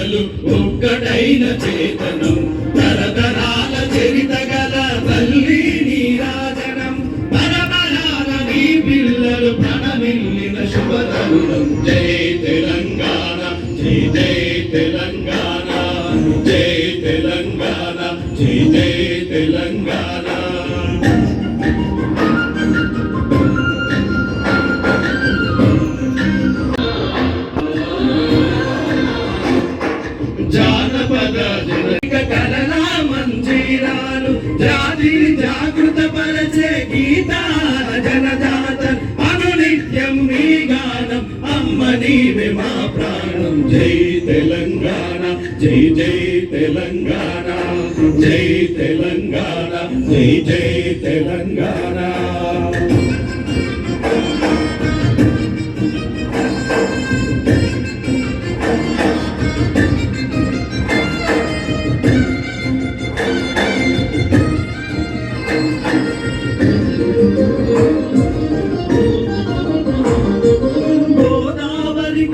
పిల్లలు ఒక్కటైన చేతనం తరతరాల చరిత గల తల్లి నీరాజనం పరమరాల నీ పిల్లలు ప్రణమిల్లిన శుభతరుణం జై తెలంగాణ జై జై తెలంగాణ జై తెలంగాణ జై జై తెలంగాణ జానపద జనక కళనా మంజీరాలు జాతిని జాగృత పరచే గీతాల జనజాత అనునిత్యం నీ గానం అమ్మ నీవే మా ప్రాణం జై తెలంగాణ జై జై తెలంగాణ జై తెలంగాణ జై జై తెలంగాణ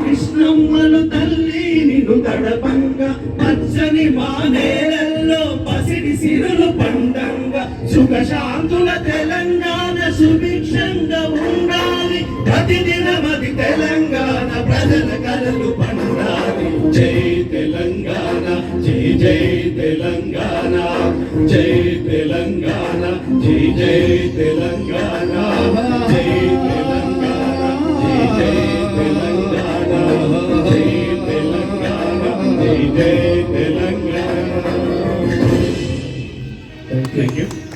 కృష్ణమ్మలు తల్లి నిన్ను తడపంగా పచ్చని మానేలల్లో పసిడి సిరులు పండంగా సుఖశాంతుల తెలంగాణ సుభిక్షంగా ఉండాలి ప్రతిదినమది తెలంగాణ ప్రజల కలలు పండాలి జై తెలంగాణ జై జై తెలంగాణ జై తెలంగాణ జై జై తెలంగాణ జై తెలంగాణ జై జై తెలంగాణ జై తెలంగాణ జై జై తెలంగాణ. Thank you.